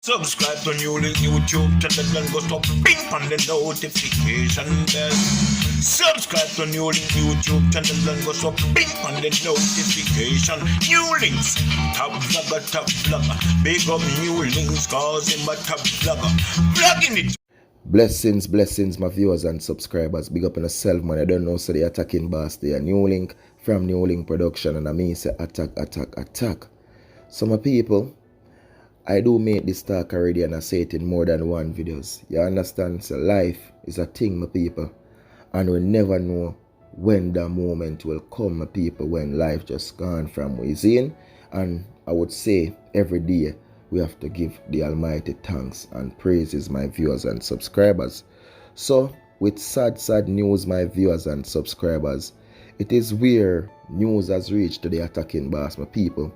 Subscribe to NEWLINK YouTube channel and go stop ping on the notification bell. Subscribe to NEWLINK YouTube channel and go stop ping on the notification. NEWLINKs, top vlogger. Big up NEWLINKs cause him a top vlogger. Vlogging it. Blessings, my viewers and subscribers. Big up on yourself, man. I don't know, so the attacking boss there. NEWLINK from NEWLINK Production, and I mean say attack. So my people, I do make this talk already and I say it in more than one videos. You understand? So life is a thing, my people. And we never know when the moment will come, my people, when life just gone from within. And I would say every day we have to give the Almighty thanks and praises, my viewers and subscribers. So with sad news, my viewers and subscribers, it is where news has reached to the attacking boss, my people,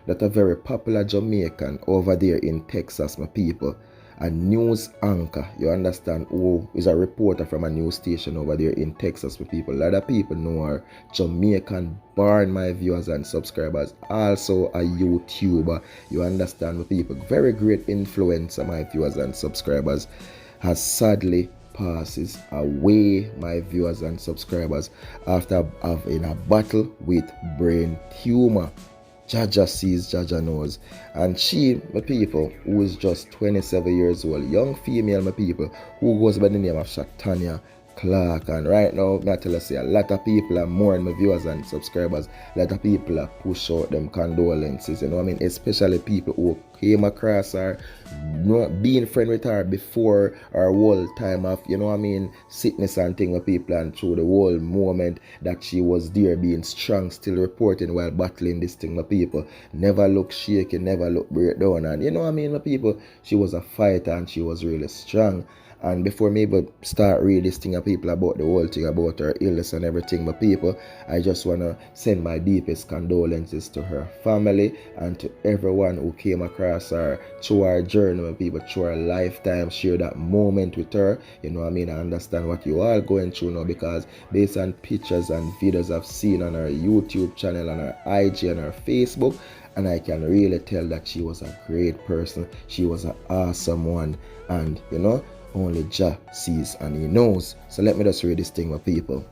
that a very popular Jamaican over there in Texas, my people, a news anchor, you understand, who is a reporter from a news station over there in Texas, my people. A lot of people know her, Jamaican born, my viewers and subscribers, also a YouTuber, you understand, my people, very great influencer, my viewers and subscribers, has sadly passes away, my viewers and subscribers, after having a battle with brain tumor. Jaja sees, Jaja knows. And she, my people, who is just 27 years old, young female, my people, who goes by the name of Shatanya, Clarke. And right now, I tell you, say, a lot of people are mourning, my viewers and subscribers. A lot of people are push out them condolences, you know what I mean? Especially people who came across her, being friend with her before her whole time of, you know what I mean, sickness and thing with people, and through the whole moment that she was there being strong, still reporting while battling this thing, my people. Never look shaky, never look break down. And you know what I mean, my people, she was a fighter and she was really strong. And before me even start reading this thing of people about the whole thing about her illness and everything, my people, I just want to send my deepest condolences to her family and to everyone who came across her through her journey, my people, through her lifetime, share that moment with her. You know what I mean? I understand what you all going through now, because based on pictures and videos I've seen on her YouTube channel, on her IG, and her Facebook, and I can really tell that she was a great person. She was an awesome one. And, you know, only Jah sees and he knows. So let me just read this thing, my people.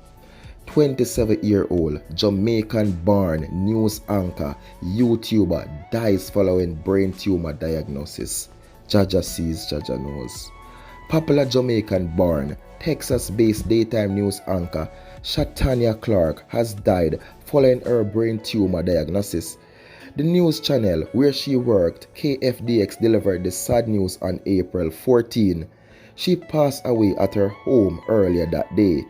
27-year-old Jamaican born news anchor, YouTuber dies following brain tumor diagnosis. Jaja sees, Jaja knows. Popular Jamaican born, Texas-based daytime news anchor Shatanya Clarke has died following her brain tumor diagnosis. The news channel where she worked, KFDX, delivered the sad news on April 14. She passed away at her home earlier that day.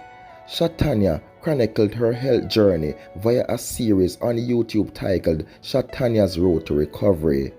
Shatanya chronicled her health journey via a series on YouTube titled Shatanya's Road to Recovery.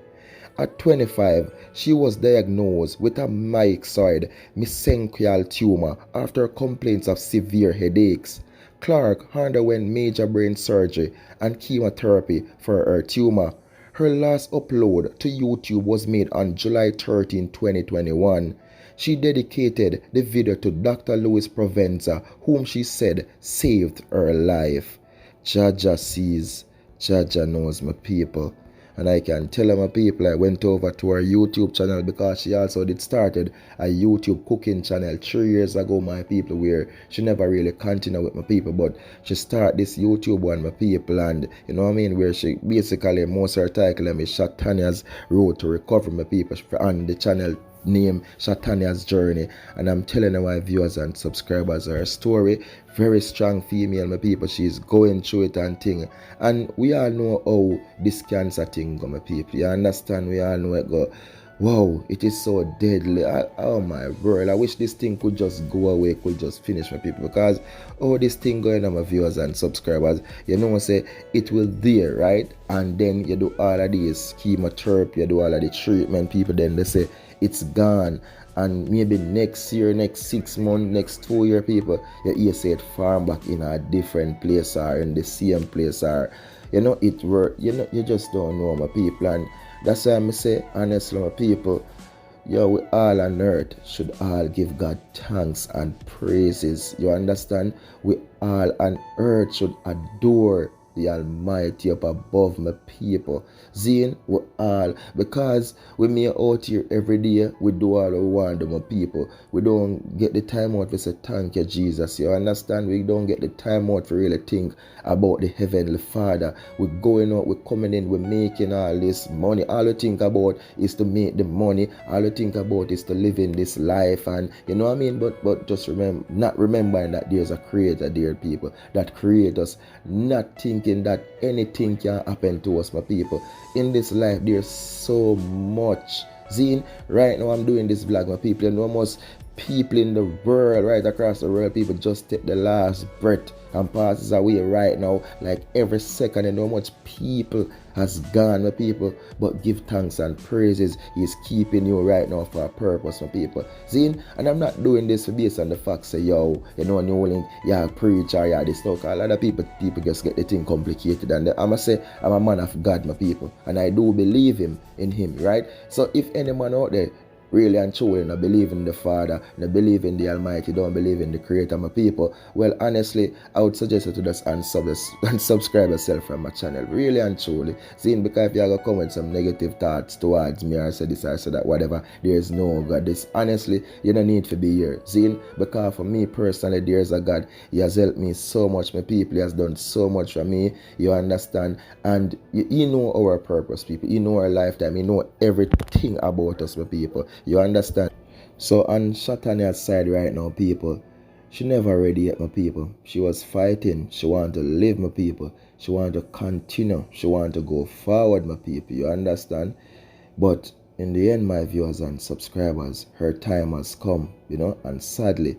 At 25, she was diagnosed with a myxoid mesenchymal tumor after complaints of severe headaches. Clarke underwent major brain surgery and chemotherapy for her tumor. Her last upload to YouTube was made on July 13, 2021. She dedicated the video to Dr. Louis Provenza, whom she said saved her life. Jaja sees, Jaja knows, my people. And I can tell my people, I went over to her YouTube channel because she also did started a YouTube cooking channel 3 years ago, my people, where she never really continued with my people, but she started this YouTube one, my people, and you know what I mean, where she basically, most of her title is Shatanya's Road to Recovery, my people, on the channel name Shatanya's Journey. And I'm telling my viewers and subscribers her story. Very strong female, my people. She's going through it and thing. And we all know how this cancer thing go, my people. You understand? We all know it go. Wow, it is so deadly. Oh my word, I wish this thing could just go away, could just finish, my people, because this thing going on, my viewers and subscribers, you know, say it will there, right? And then you do all of this chemotherapy, you do all of the treatment, people, then they say it's gone. And maybe next year, next 6 months, next 2 year, people, you say it farm back in a different place or in the same place, or you know, it work, you know, you just don't know, my people. And that's why I say, honestly, my people, we all on earth should all give God thanks and praises. You understand? We all on earth should adore the Almighty up above my people. Zine, we all, because we may out here every day, we do all we want to my people. We don't get the time out to say thank you, Jesus. You understand? We don't get the time out to really think about the Heavenly Father. We're going out, we're coming in, we're making all this money. All we think about is to make the money. All we think about is to live in this life, and you know what I mean? But just remember, not remembering that there's a creator, dear people, that created us, not thinking that anything can happen to us, my people. In this life, there's so much. Zine, right now I'm doing this vlog, my people, and almost people in the world, right across the world, people just take the last breath and passes away right now, like every second, and how much people has gone, my people. But give thanks and praises. He's keeping you right now for a purpose, my people. Zine, and I'm not doing this based on the fact say, yo, you know, NEWLINK, yeah, preacher, yeah, this stuff. A lot of people just get the thing complicated, and I'ma say I'm a man of God, my people, and I do believe in him, right? So if any man out there really and truly not believe in the Father, not believe in the Almighty, don't believe in the Creator, my people, well, honestly, I would suggest you to just unsubscribe yourself from my channel, really and truly. Seeing, because if you are going to come with some negative thoughts towards me, or say this or say that, whatever, there is no God. This, honestly, you don't need to be here. Seeing, because for me personally, there is a God. He has helped me so much, my people. He has done so much for me, you understand? And you know our purpose, people. You know our lifetime. You know everything about us, my people. You understand? So on Shatanya's side right now, people, she never ready yet, my people. She was fighting. She wanted to live, my people. She wanted to continue. She wanted to go forward, my people. You understand? But in the end, my viewers and subscribers, her time has come, you know, and sadly,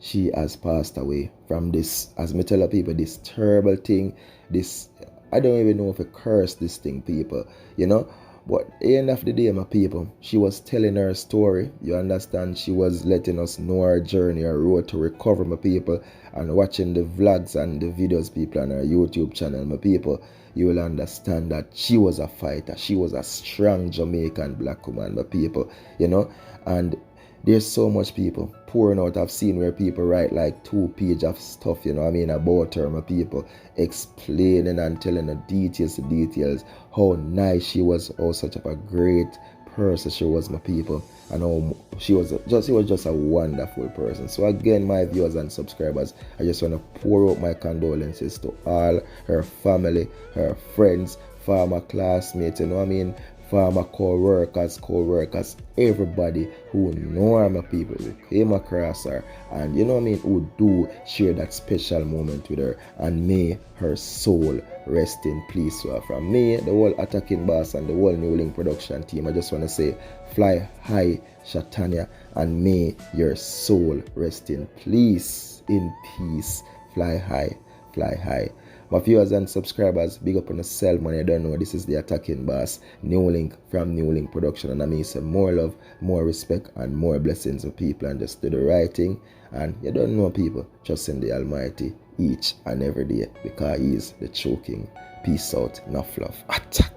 she has passed away from this, as me tell people, this terrible thing, this, I don't even know if I curse this thing, people, you know. But at the end of the day, my people, she was telling her story. You understand? She was letting us know her journey, her road to recover, my people. And watching the vlogs and the videos, people, on her YouTube channel, my people, you will understand that she was a fighter. She was a strong Jamaican black woman, my people, you know. And there's so much people pouring out. I've seen where people write like 2 pages of stuff, you know what I mean, about her, my people, explaining and telling the details, how nice she was, how such a great person she was, my people, and how she was just a wonderful person. So again, my viewers and subscribers, I just want to pour out my condolences to all her family, her friends, former classmates, you know what I mean, former co-workers, everybody who know her, my people, who came across her, and you know what I mean, who do share that special moment with her, and may her soul rest in peace. So from me, the whole Attacking Boss and the whole NEWLINK production team, I just want to say, fly high, Shatanya, and may your soul rest in peace, fly high, fly high. My viewers and subscribers, big up on yourself, man. You don't know, this is the Attacking Boss, NEWLINK from NEWLINK production, and I mean say more love, more respect, and more blessings of people, and just do the right thing. And you don't know, people, trust in the Almighty each and every day, because He is the true King. Peace out, enough love, attack.